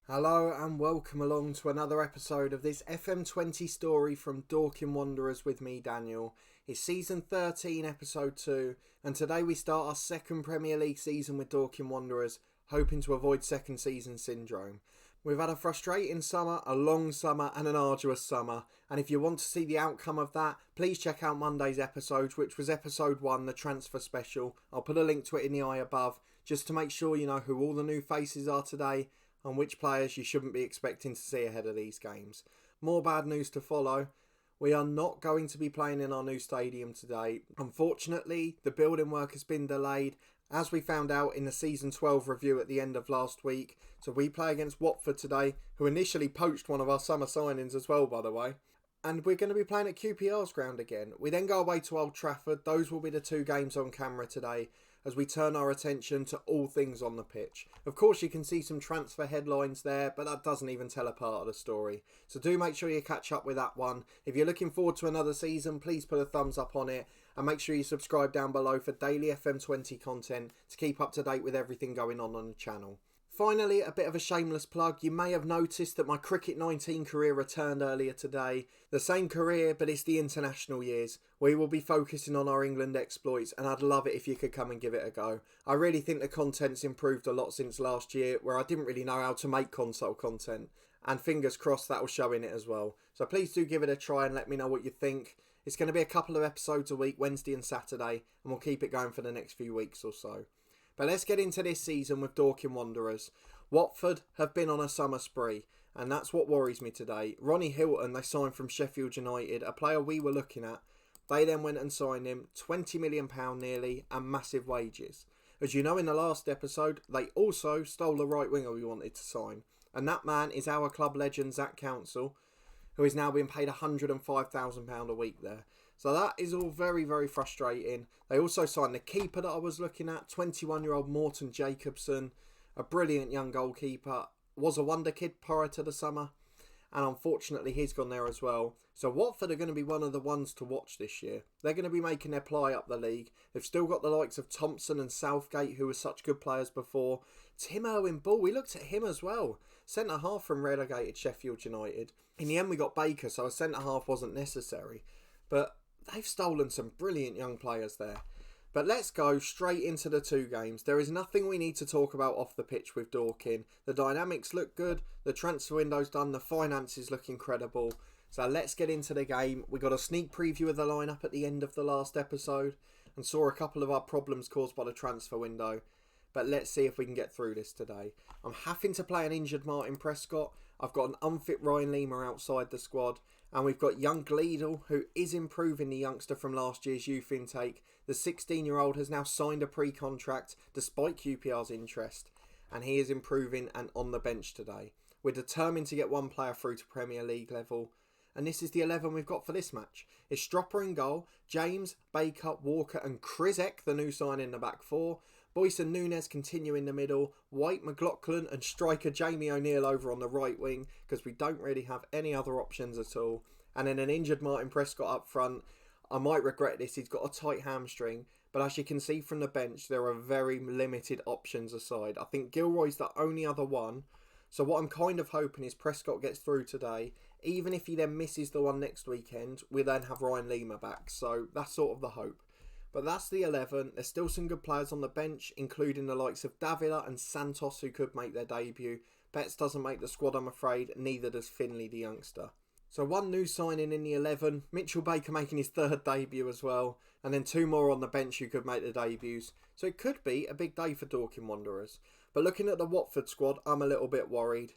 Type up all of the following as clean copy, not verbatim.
Hello and welcome along to another episode of this FM20 story from Dorking Wanderers with me, Daniel. It's season 13, episode 2, and today we start our second Premier League season with Dorking Wanderers, hoping to avoid second season syndrome. We've had a frustrating summer, a long summer and an arduous summer, and if you want to see the outcome of that, please check out Monday's episode, which was episode 1, the transfer special. I'll put a link to it in the eye above, just to make sure you know who all the new faces are today, and which players you shouldn't be expecting to see ahead of these games. More bad news to follow. We are not going to be playing in our new stadium today. Unfortunately, the building work has been delayed, as we found out in the Season 12 review at the end of last week. So we play against Watford today, who initially poached one of our summer signings as well, by the way. And we're going to be playing at QPR's ground again. We then go away to Old Trafford. Those will be the two games on camera today, as we turn our attention to all things on the pitch. Of course, you can see some transfer headlines there, but that doesn't even tell a part of the story. So do make sure you catch up with that one. If you're looking forward to another season, please put a thumbs up on it, and make sure you subscribe down below for daily FM20 content to keep up to date with everything going on the channel. Finally, a bit of a shameless plug. You may have noticed that my Cricket 19 career returned earlier today. The same career, but it's the international years. We will be focusing on our England exploits, and I'd love it if you could come and give it a go. I really think the content's improved a lot since last year, where I didn't really know how to make console content. And fingers crossed that will show in it as well. So please do give it a try and let me know what you think. It's going to be a couple of episodes a week, Wednesday and Saturday, and we'll keep it going for the next few weeks or so. But let's get into this season with Dorking Wanderers. Watford have been on a summer spree, and that's what worries me today. Ronnie Hilton, they signed from Sheffield United, a player we were looking at. They then went and signed him, £20 million nearly, and massive wages. As you know in the last episode, they also stole the right winger we wanted to sign. And that man is our club legend, Zach Council, who is now being paid £105,000 a week there. So that is all very, very frustrating. They also signed the keeper that I was looking at, 21-year-old Morton Jacobson, a brilliant young goalkeeper, was a wonder kid prior to the summer, and unfortunately he's gone there as well. So Watford are going to be one of the ones to watch this year. They're going to be making their ply up the league. They've still got the likes of Thompson and Southgate, who were such good players before. Tim Owen-Ball, we looked at him as well. Centre-half from relegated Sheffield United. In the end we got Baker, so a centre-half wasn't necessary. But they've stolen some brilliant young players there. But let's go straight into the two games. There is nothing we need to talk about off the pitch with Dorking. The dynamics look good, the transfer window's done, the finances look incredible. So let's get into the game. We got a sneak preview of the lineup at the end of the last episode and saw a couple of our problems caused by the transfer window. But let's see if we can get through this today. I'm having to play an injured Martin Prescott. I've got an unfit Ryan Lima outside the squad. And we've got young Gleadle, who is improving, the youngster from last year's youth intake. The 16-year-old has now signed a pre-contract despite QPR's interest. And he is improving and on the bench today. We're determined to get one player through to Premier League level. And this is the 11 we've got for this match. It's Stropper in goal, James, Baker, Walker and Krizek, the new sign in the back four. Boyce and Nunes continue in the middle. White, McLaughlin and striker Jamie O'Neill over on the right wing, because we don't really have any other options at all. And then an injured Martin Prescott up front. I might regret this, he's got a tight hamstring, but as you can see from the bench, there are very limited options aside. I think Gilroy's the only other one. So what I'm kind of hoping is Prescott gets through today. Even if he then misses the one next weekend, we then have Ryan Lima back. So that's sort of the hope. But that's the 11. There's still some good players on the bench, including the likes of Davila and Santos, who could make their debut. Betts doesn't make the squad, I'm afraid. Neither does Finley, the youngster. So one new signing in the 11. Mitchell Baker making his third debut as well. And then two more on the bench who could make the debuts. So it could be a big day for Dorking Wanderers. But looking at the Watford squad, I'm a little bit worried.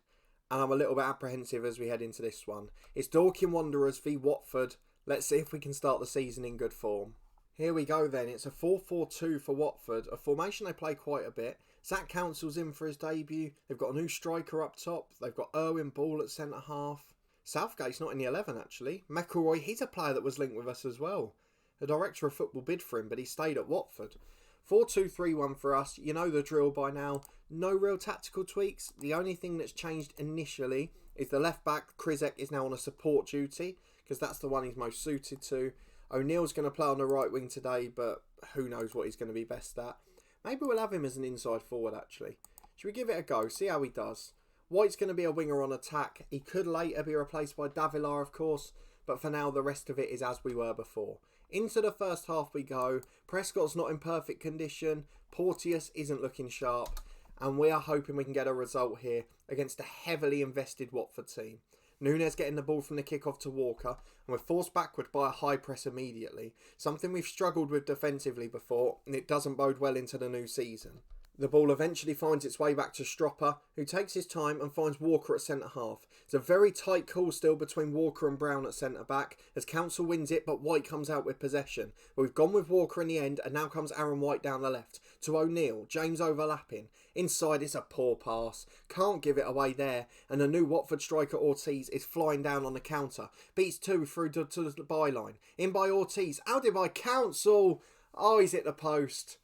And I'm a little bit apprehensive as we head into this one. It's Dorking Wanderers v Watford. Let's see if we can start the season in good form. Here we go then. It's a 4-4-2 for Watford, a formation they play quite a bit. Zach Council's in for his debut. They've got a new striker up top. They've got Owen-Ball at centre-half. Southgate's not in the 11 actually. McElroy, he's a player that was linked with us as well. The director of football bid for him, but he stayed at Watford. 4-2-3-1 for us. You know the drill by now. No real tactical tweaks. The only thing that's changed initially is the left back, Krizek, is now on a support duty, because that's the one he's most suited to. O'Neill's going to play on the right wing today, but who knows what he's going to be best at. Maybe we'll have him as an inside forward actually. Should we give it a go, see how he does? White's going to be a winger on attack. He could later be replaced by Davila, of course, but for now the rest of it is as we were before. Into the first half we go. Prescott's not in perfect condition. Porteous isn't looking sharp. And we are hoping we can get a result here against a heavily invested Watford team. Núñez getting the ball from the kickoff to Walker, and we're forced backward by a high press immediately. Something we've struggled with defensively before, and it doesn't bode well into the new season. The ball eventually finds its way back to Stropper, who takes his time and finds Walker at centre-half. It's a very tight call still between Walker and Brown at centre-back, as Council wins it, but White comes out with possession. But we've gone with Walker in the end, and now comes Aaron White down the left. To O'Neill, James overlapping. Inside, it's a poor pass. Can't give it away there, and the new Watford striker Ortiz is flying down on the counter. Beats two through to the byline. In by Ortiz, out it by Council. Oh, he's hit the post.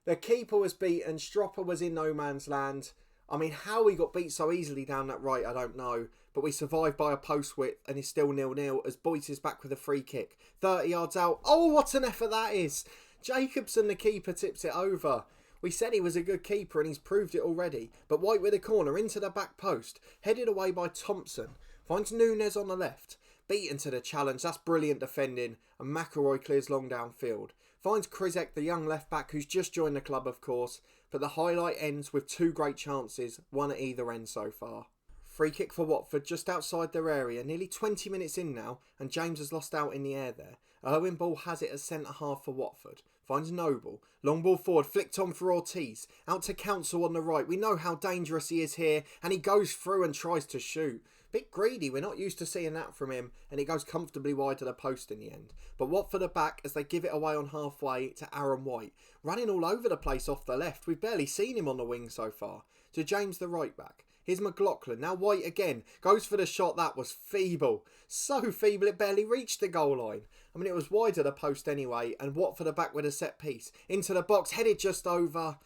The keeper was beaten, Stropper was in no man's land. I mean, how we got beat so easily down that right, I don't know. But we survived by a post width and it's still 0-0 as Boyce is back with a free kick. 30 yards out. Oh, what an effort that is. Jacobson, the keeper, tips it over. We said he was a good keeper and he's proved it already. But White with a corner into the back post. Headed away by Thompson. Finds Núñez on the left. Beaten to the challenge. That's brilliant defending. And McElroy clears long downfield. Finds Krizek, the young left-back who's just joined the club, of course. But the highlight ends with two great chances, one at either end so far. Free kick for Watford just outside their area, nearly 20 minutes in now, and James has lost out in the air there. Owen Ball has it at centre-half for Watford. Finds Noble. Long ball forward, flicked on for Ortiz. Out to Council on the right. We know how dangerous he is here, and he goes through and tries to shoot. Bit greedy, we're not used to seeing that from him, and it goes comfortably wide to the post in the end. But Watford are back as they give it away on halfway to Aaron White. Running all over the place off the left, we've barely seen him on the wing so far. To James the right back. Here's McLaughlin, now White again, goes for the shot, that was feeble. So feeble it barely reached the goal line. I mean, it was wide of the post anyway, and Watford are back with a set piece. Into the box, headed just over.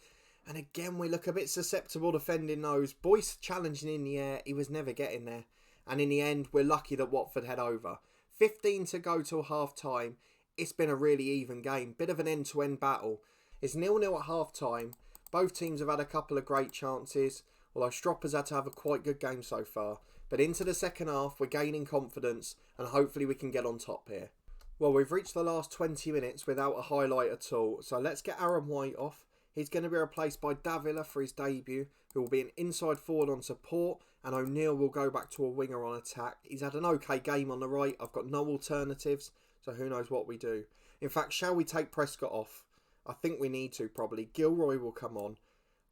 And again, we look a bit susceptible defending those. Boyce challenging in the air, he was never getting there. And in the end, we're lucky that Watford head over. 15 to go till half time. It's been a really even game. Bit of an end-to-end battle. It's 0-0 at half time. Both teams have had a couple of great chances, although Stropper's had to have a quite good game so far. But into the second half, we're gaining confidence, and hopefully we can get on top here. Well, we've reached the last 20 minutes without a highlight at all, so let's get Aaron White off. He's going to be replaced by Davila for his debut, who will be an inside forward on support, and O'Neill will go back to a winger on attack. He's had an okay game on the right. I've got no alternatives, so who knows what we do. In fact, shall we take Prescott off? I think we need to, probably. Gilroy will come on.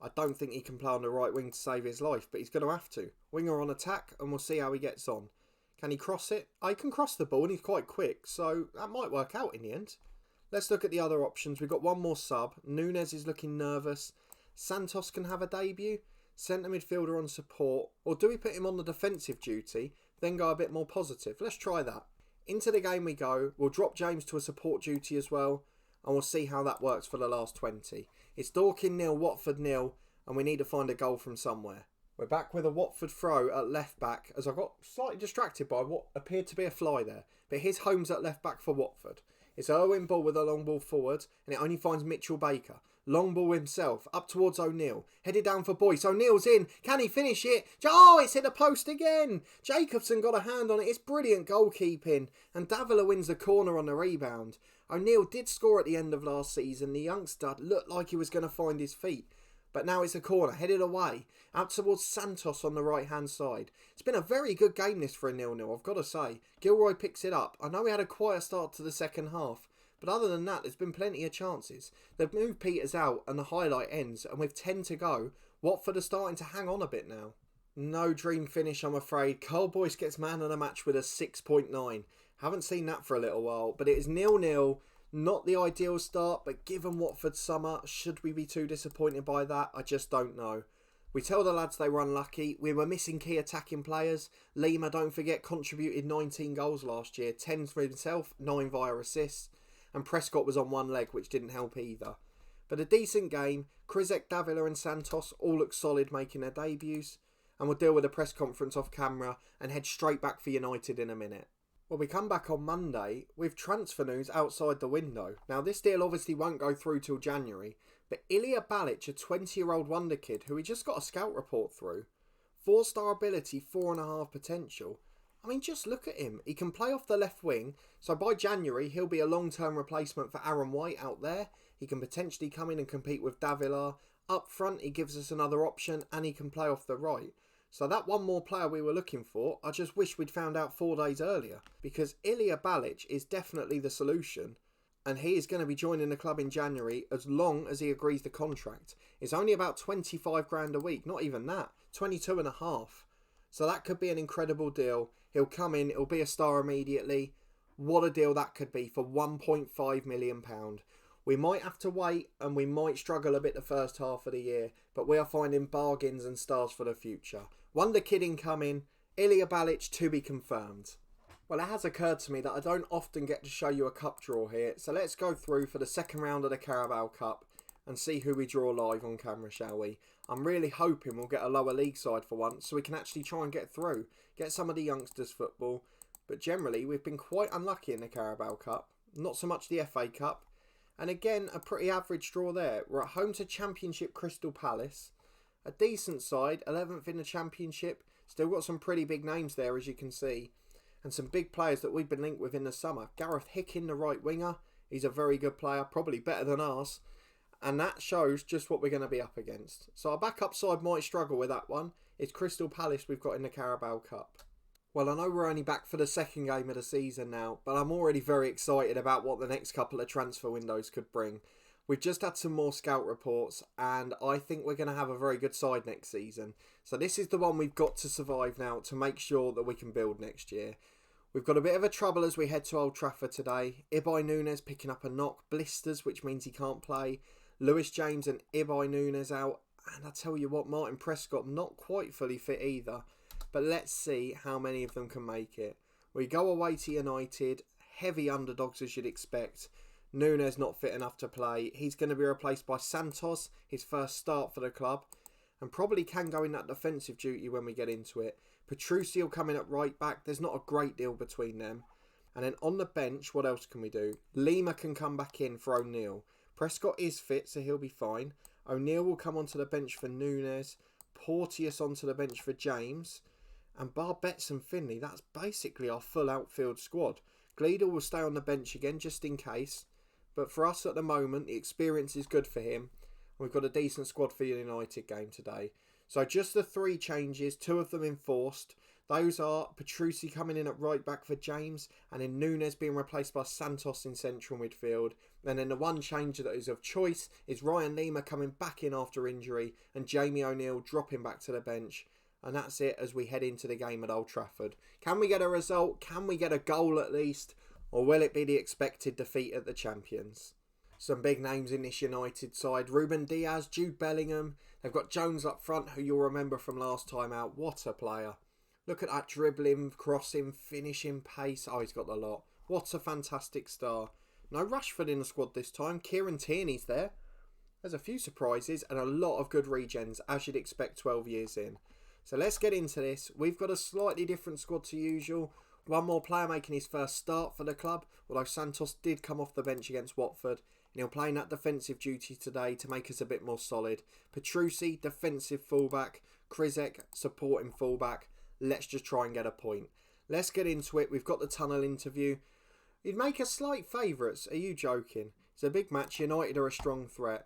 I don't think he can play on the right wing to save his life, but he's going to have to. Winger on attack, and we'll see how he gets on. Can he cross it? He can cross the ball, and he's quite quick, so that might work out in the end. Let's look at the other options. We've got one more sub. Núñez is looking nervous. Santos can have a debut. Centre midfielder on support. Or do we put him on the defensive duty, then go a bit more positive? Let's try that. Into the game we go. We'll drop James to a support duty as well, and we'll see how that works for the last 20. It's Dorking 0, Watford 0, and we need to find a goal from somewhere. We're back with a Watford throw at left back, as I got slightly distracted by what appeared to be a fly there. But here's Holmes at left back for Watford. It's Owen Ball with a long ball forward, and it only finds Mitchell Baker. Long ball himself, up towards O'Neill. Headed down for Boyce. O'Neill's in. Can he finish it? Oh, it's hit the post again. Jacobson got a hand on it. It's brilliant goalkeeping. And Davila wins the corner on the rebound. O'Neill did score at the end of last season. The youngster looked like he was going to find his feet. But now it's a corner, headed away, out towards Santos on the right-hand side. It's been a very good game this for a 0-0, I've got to say. Gilroy picks it up. I know we had a quiet start to the second half, but other than that, there's been plenty of chances. They've moved Peters out and the highlight ends, and with 10 to go, Watford are starting to hang on a bit now. No dream finish, I'm afraid. Carl Boyce gets man of the match with a 6.9. Haven't seen that for a little while, but it is 0-0. Not the ideal start, but given Watford's summer, should we be too disappointed by that? I just don't know. We tell the lads they were unlucky. We were missing key attacking players. Lima, don't forget, contributed 19 goals last year. 10 for himself, 9 via assists. And Prescott was on one leg, which didn't help either. But a decent game. Krizek, Davila and Santos all look solid making their debuts. And we'll deal with the press conference off camera and head straight back for United in a minute. Well, we come back on Monday with transfer news outside the window. Now, this deal obviously won't go through till January, but Ilya Balic, a 20-year-old wonder kid who we just got a scout report through, 4-star ability, 4.5 potential. I mean, just look at him. He can play off the left wing, so by January he'll be a long-term replacement for Aaron White out there. He can potentially come in and compete with Davila. Up front, he gives us another option, and he can play off the right. So that one more player we were looking for, I just wish we'd found out 4 days earlier, because Ilya Balic is definitely the solution, and he is going to be joining the club in January as long as he agrees the contract. It's only about 25 grand a week, not even that, 22.5. So that could be an incredible deal. He'll come in, he'll be a star immediately. What a deal that could be for £1.5 million. We might have to wait and we might struggle a bit the first half of the year, but we are finding bargains and stars for the future. Wonder Kid incoming, Ilya Balic to be confirmed. Well, it has occurred to me that I don't often get to show you a cup draw here, so let's go through for the second round of the Carabao Cup and see who we draw live on camera, shall we? I'm really hoping we'll get a lower league side for once, so we can actually try and get through, get some of the youngsters football. But generally, we've been quite unlucky in the Carabao Cup, not so much the FA Cup. And again, a pretty average draw there. We're at home to Championship Crystal Palace. A decent side, 11th in the Championship. Still got some pretty big names there, as you can see. And some big players that we've been linked with in the summer. Gareth Hicken, the right winger. He's a very good player, probably better than ours. And that shows just what we're going to be up against. So our backup side might struggle with that one. It's Crystal Palace we've got in the Carabao Cup. Well, I know we're only back for the second game of the season now, but I'm already very excited about what the next couple of transfer windows could bring. We've just had some more scout reports, and I think we're going to have a very good side next season. So this is the one we've got to survive now to make sure that we can build next year. We've got a bit of a trouble as we head to Old Trafford today. Ibai Nunes picking up a knock, blisters, which means he can't play. Lewis James and Ibai Nunes out. And I tell you what, Martin Prescott not quite fully fit either. But let's see how many of them can make it. We go away to United, heavy underdogs as you'd expect. Nunes not fit enough to play. He's going to be replaced by Santos, his first start for the club. And probably can go in that defensive duty when we get into it. Petrucci will come in at right back. There's not a great deal between them. And then on the bench, what else can we do? Lima can come back in for O'Neill. Prescott is fit, so he'll be fine. O'Neill will come onto the bench for Nunes. Porteous onto the bench for James. And bar Betts and Finley, that's basically our full outfield squad. Gleadle will stay on the bench again just in case. But for us at the moment, the experience is good for him. We've got a decent squad for the United game today. So just the 3 changes, 2 of them enforced. Those are Petrucci coming in at right back for James, and then Nunes being replaced by Santos in central midfield. And then the one change that is of choice is Ryan Lima coming back in after injury, and Jamie O'Neill dropping back to the bench. And that's it as we head into the game at Old Trafford. Can we get a result? Can we get a goal at least? Or will it be the expected defeat at the champions? Some big names in this United side. Ruben Diaz, Jude Bellingham. They've got Jones up front, who you'll remember from last time out. What a player. Look at that dribbling, crossing, finishing, pace. Oh, he's got the lot. What a fantastic star. No Rashford in the squad this time. Kieran Tierney's there. There's a few surprises and a lot of good regens, as you'd expect 12 years in. So let's get into this. We've got a slightly different squad to usual. One more player making his first start for the club, although Santos did come off the bench against Watford. And he'll play in that defensive duty today to make us a bit more solid. Petrucci, defensive fullback. Krizek, supporting fullback. Let's just try and get a point. Let's get into it. We've got the tunnel interview. You'd make us slight favourites. Are you joking? It's a big match. United are a strong threat.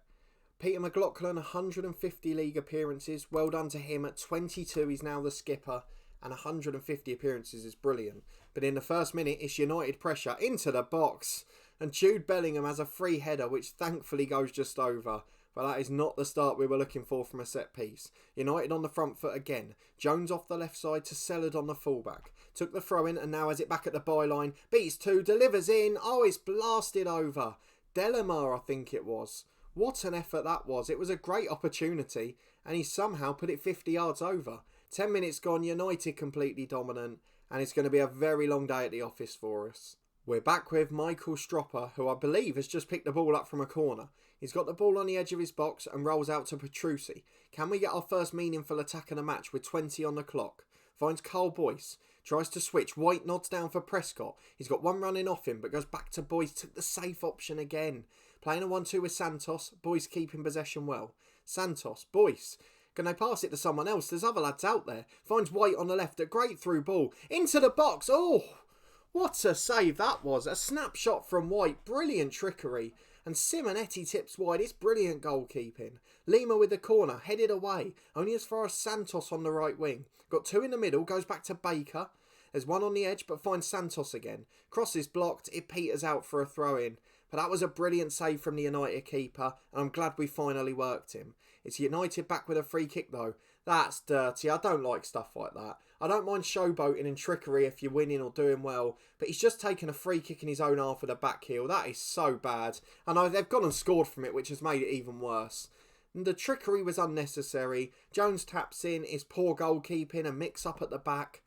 Peter McLaughlin, 150 league appearances. Well done to him. At 22, he's now the skipper. And 150 appearances is brilliant. But in the first minute, it's United pressure into the box. And Jude Bellingham has a free header, which thankfully goes just over. But that is not the start we were looking for from a set piece. United on the front foot again. Jones off the left side to Sellard on the fullback. Took the throw in and now has it back at the byline. Beats 2, delivers in. Oh, it's blasted over. Delamar, I think it was. What an effort that was. It was a great opportunity and he somehow put it 50 yards over. 10 minutes gone, United completely dominant, and it's going to be a very long day at the office for us. We're back with Michael Stropper, who I believe has just picked the ball up from a corner. He's got the ball on the edge of his box and rolls out to Petrucci. Can we get our first meaningful attack of the match with 20 on the clock? Finds Carl Boyce. Tries to switch. White nods down for Prescott. He's got one running off him, but goes back to Boyce. Took the safe option again. Playing a 1-2 with Santos. Boyce keeping possession well. Santos. Boyce. Can they pass it to someone else? There's other lads out there. Finds White on the left. A great through ball. Into the box. Oh, what a save that was. A snapshot from White. Brilliant trickery. And Simonetti tips wide. It's brilliant goalkeeping. Lima with the corner. Headed away. Only as far as Santos on the right wing. Got two in the middle. Goes back to Baker. There's one on the edge but finds Santos again. Cross is blocked. It peters out for a throw in. But that was a brilliant save from the United keeper. And I'm glad we finally worked him. It's United back with a free kick though. That's dirty. I don't like stuff like that. I don't mind showboating and trickery if you're winning or doing well. But he's just taken a free kick in his own half with a back heel. That is so bad. I know they've gone and scored from it, which has made it even worse. And the trickery was unnecessary. Jones taps in. It's poor goalkeeping, a mix-up at the back.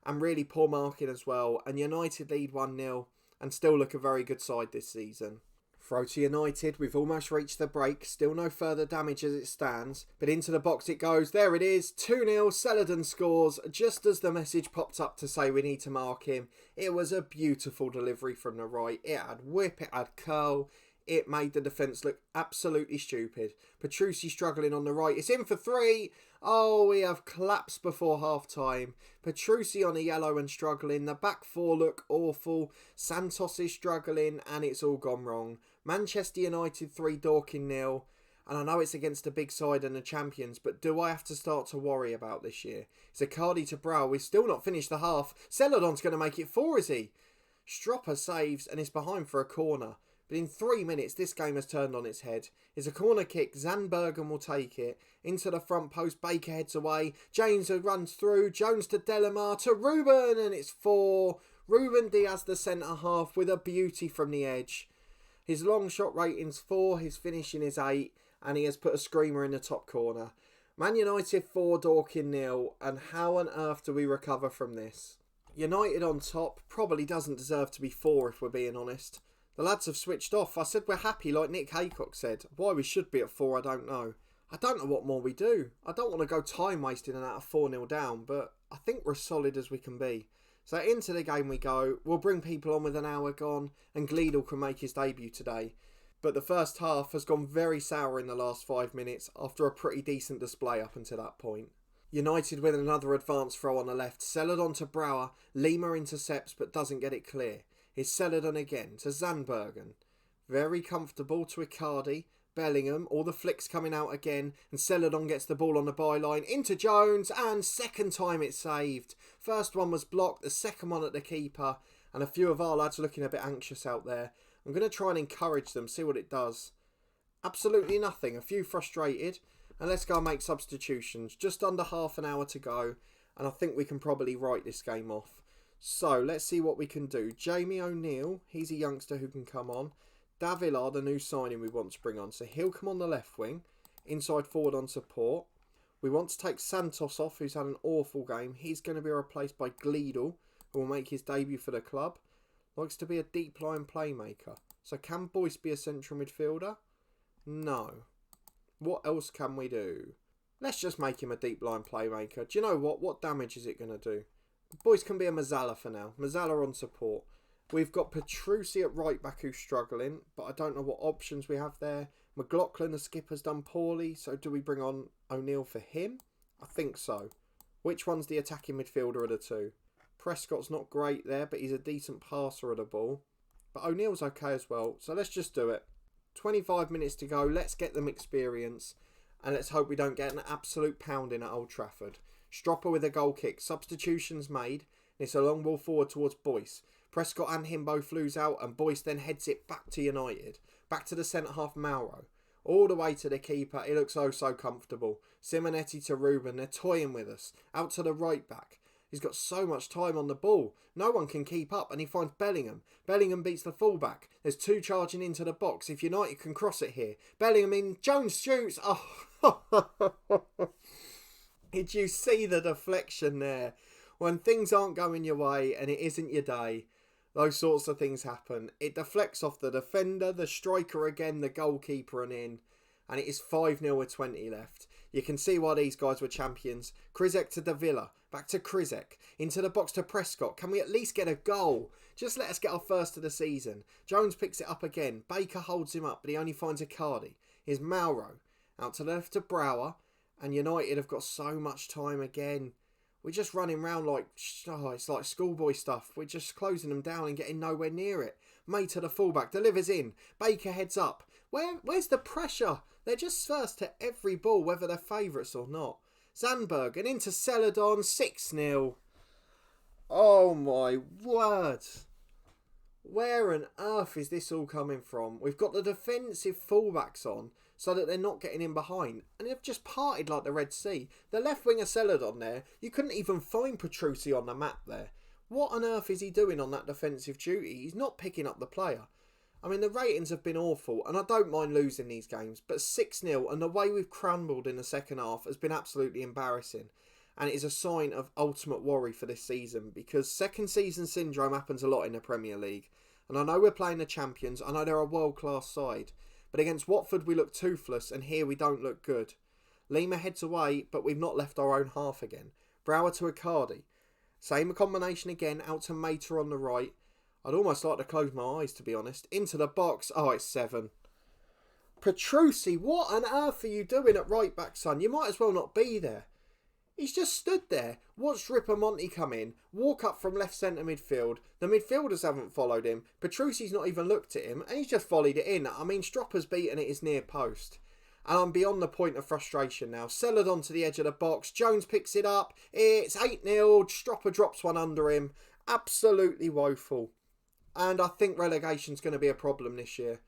And really poor marking as well. And United lead 1-0 and still look a very good side this season. Throw to United. We've almost reached the break. Still no further damage as it stands. But into the box it goes. There it is. 2-0. Celadon scores just as the message popped up to say we need to mark him. It was a beautiful delivery from the right. It had whip. It had curl. It made the defence look absolutely stupid. Petrucci struggling on the right. It's in for 3. Oh, we have collapsed before half-time. Petrucci on a yellow and struggling. The back four look awful. Santos is struggling and it's all gone wrong. Manchester United 3, Dorking 0. And I know it's against a big side and the champions, but do I have to start to worry about this year? It's Icardi to Brow. We've still not finished the half. Celadon's going to make it 4, is he? Stropper saves and is behind for a corner. But in 3 minutes, this game has turned on its head. It's a corner kick. Zandbergen will take it. Into the front post. Baker heads away. James runs through. Jones to Delamar to Ruben. And it's 4. Ruben Diaz, the centre half, with a beauty from the edge. His long shot rating's 4. His finishing is 8. And he has put a screamer in the top corner. Man United 4, Dorking 0. And how on earth do we recover from this? United on top probably doesn't deserve to be 4 if we're being honest. The lads have switched off. I said we're happy like Nick Haycock said. Why we should be at 4 I don't know. I don't know what more we do. I don't want to go time wasting and out of 4-0 down, but I think we're as solid as we can be. So into the game we go. We'll bring people on with an hour gone and Gleadle can make his debut today. But the first half has gone very sour in the last 5 minutes after a pretty decent display up until that point. United with another advance throw on the left. Celadon to Brower. Lima intercepts but doesn't get it clear. It's Celadon again to Zandbergen. Very comfortable to Icardi. Bellingham, all the flicks coming out again, and Celadon gets the ball on the byline into Jones, and second time it's saved. First one was blocked, the second one at the keeper, and a few of our lads looking a bit anxious out there. I'm going to try and encourage them, see what it does. Absolutely nothing, a few frustrated, and let's go and make substitutions. Just under half an hour to go, and I think we can probably write this game off. So, let's see what we can do. Jamie O'Neill, he's a youngster who can come on. Davila, the new signing we want to bring on. So, he'll come on the left wing. Inside forward on support. We want to take Santos off, who's had an awful game. He's going to be replaced by Gleadle, who will make his debut for the club. Likes to be a deep line playmaker. So, can Boyce be a central midfielder? No. What else can we do? Let's just make him a deep line playmaker. Do you know what? What damage is it going to do? Boys can be a Mazzala for now. Mazzala on support. We've got Petrucci at right back who's struggling, but I don't know what options we have there. McLaughlin, the skipper's done poorly, so do we bring on O'Neill for him? I think so. Which one's the attacking midfielder of the two? Prescott's not great there, but he's a decent passer of the ball. But O'Neill's okay as well, so let's just do it. 25 minutes to go. Let's get them experience, and let's hope we don't get an absolute pounding at Old Trafford. Stropper with a goal kick. Substitutions made. And it's a long ball forward towards Boyce. Prescott and him both lose out and Boyce then heads it back to United. Back to the centre half Mauro. All the way to the keeper. He looks oh so comfortable. Simonetti to Ruben. They're toying with us. Out to the right back. He's got so much time on the ball. No one can keep up and he finds Bellingham. Bellingham beats the fullback. There's 2 charging into the box. If United can cross it here. Bellingham in. Jones shoots. Oh. Did you see the deflection there? When things aren't going your way and it isn't your day, those sorts of things happen. It deflects off the defender, the striker again, the goalkeeper and in. And it is 5-0 with 20 left. You can see why these guys were champions. Krizek to Davila. Back to Krizek. Into the box to Prescott. Can we at least get a goal? Just let us get our first of the season. Jones picks it up again. Baker holds him up, but he only finds Icardi. Here's Mauro. Out to the left to Brower. And United have got so much time again. We're just running round like, it's like schoolboy stuff. We're just closing them down and getting nowhere near it. May to the fullback, delivers in. Baker heads up. Where's the pressure? They're just first to every ball, whether they're favourites or not. Zandberg and into Celadon, 6-0. Oh my word. Where on earth is this all coming from? We've got the defensive fullbacks on so that they're not getting in behind. And they've just parted like the Red Sea. The left winger Celadon there, you couldn't even find Petrucci on the map there. What on earth is he doing on that defensive duty? He's not picking up the player. I mean, the ratings have been awful, and I don't mind losing these games, but 6-0 and the way we've crumbled in the second half has been absolutely embarrassing. And it is a sign of ultimate worry for this season, because second season syndrome happens a lot in the Premier League. And I know we're playing the champions, I know they're a world-class side, but against Watford we look toothless, and here we don't look good. Lima heads away, but we've not left our own half again. Brower to Icardi. Same combination again, out to Mater on the right. I'd almost like to close my eyes, to be honest. Into the box. Oh, it's 7. Petrucci, what on earth are you doing at right back, son? You might as well not be there. He's just stood there, watched Ripamonti come in, walk up from left centre midfield. The midfielders haven't followed him. Petrucci's not even looked at him, and he's just volleyed it in. I mean, Stropper's beaten at his near post. And I'm beyond the point of frustration now. Celadon to the edge of the box. Jones picks it up. It's 8-0. Stropper drops one under him. Absolutely woeful. And I think relegation's going to be a problem this year.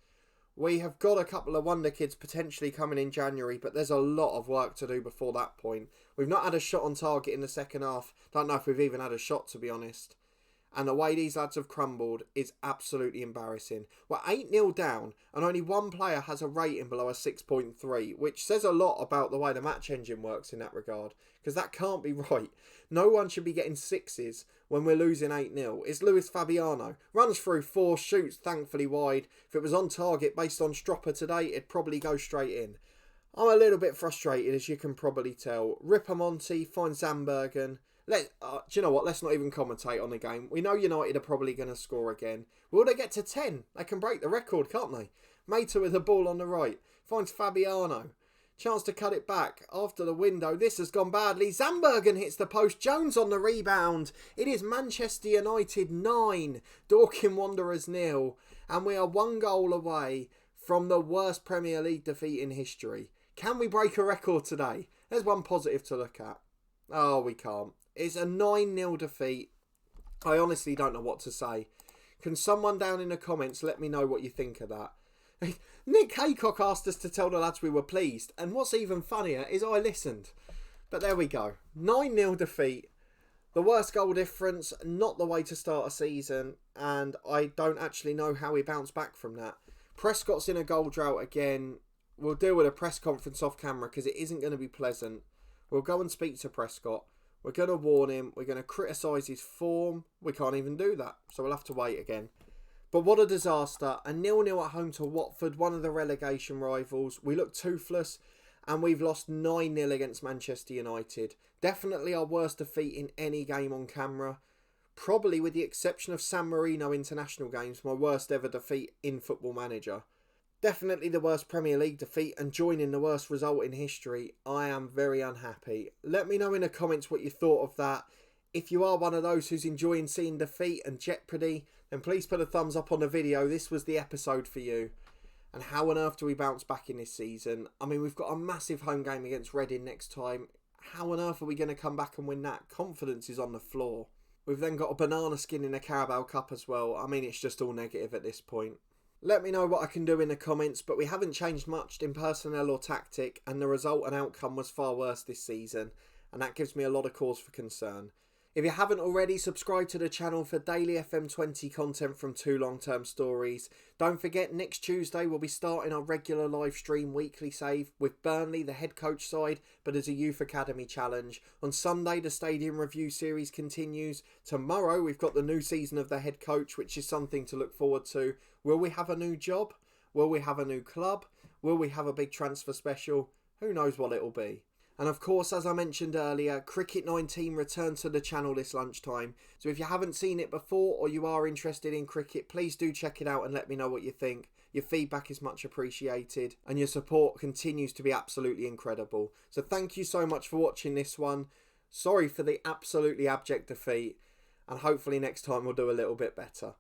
We have got a couple of wonder kids potentially coming in January, but there's a lot of work to do before that point. We've not had a shot on target in the second half. Don't know if we've even had a shot, to be honest. And the way these lads have crumbled is absolutely embarrassing. We're 8-0 down, and only one player has a rating below a 6.3, which says a lot about the way the match engine works in that regard, because that can't be right. No one should be getting 6s when we're losing 8-0. It's Luis Fabiano. Runs through 4, shoots thankfully wide. If it was on target based on Stropper today, it'd probably go straight in. I'm a little bit frustrated, as you can probably tell. Ripamonti finds Zandbergen. Do you know what? Let's not even commentate on the game. We know United are probably going to score again. Will they get to 10? They can break the record, can't they? Mater with the ball on the right. Finds Fabiano. Chance to cut it back. After the window. This has gone badly. Zandbergen hits the post. Jones on the rebound. It is Manchester United 9. Dorking Wanderers 0. And we are 1 goal away from the worst Premier League defeat in history. Can we break a record today? There's one positive to look at. Oh, we can't. It's a 9-0 defeat. I honestly don't know what to say. Can someone down in the comments let me know what you think of that? Nick Haycock asked us to tell the lads we were pleased. And what's even funnier is I listened. But there we go. 9-0 defeat. The worst goal difference. Not the way to start a season. And I don't actually know how we bounce back from that. Prescott's in a goal drought again. We'll deal with a press conference off camera because it isn't going to be pleasant. We'll go and speak to Prescott. We're going to warn him. We're going to criticise his form. We can't even do that. So we'll have to wait again. But what a disaster. A 0-0 at home to Watford, one of the relegation rivals. We look toothless and we've lost 9-0 against Manchester United. Definitely our worst defeat in any game on camera. Probably with the exception of San Marino international games, my worst ever defeat in Football Manager. Definitely the worst Premier League defeat and joining the worst result in history. I am very unhappy. Let me know in the comments what you thought of that. If you are one of those who's enjoying seeing defeat and jeopardy, then please put a thumbs up on the video. This was the episode for you. And how on earth do we bounce back in this season? I mean, we've got a massive home game against Reading next time. How on earth are we going to come back and win that? Confidence is on the floor. We've then got a banana skin in the Carabao Cup as well. I mean, it's just all negative at this point. Let me know what I can do in the comments, but we haven't changed much in personnel or tactic, and the result and outcome was far worse this season, and that gives me a lot of cause for concern. If you haven't already, subscribe to the channel for daily FM20 content from 2 long-term stories. Don't forget, next Tuesday we'll be starting our regular live stream weekly save with Burnley, the head coach side, but as a youth academy challenge. On Sunday, the stadium review series continues. Tomorrow, we've got the new season of the head coach, which is something to look forward to. Will we have a new job? Will we have a new club? Will we have a big transfer special? Who knows what it'll be. And of course, as I mentioned earlier, Cricket 19 returned to the channel this lunchtime. So if you haven't seen it before or you are interested in cricket, please do check it out and let me know what you think. Your feedback is much appreciated, and your support continues to be absolutely incredible. So thank you so much for watching this one. Sorry for the absolutely abject defeat, and hopefully next time we'll do a little bit better.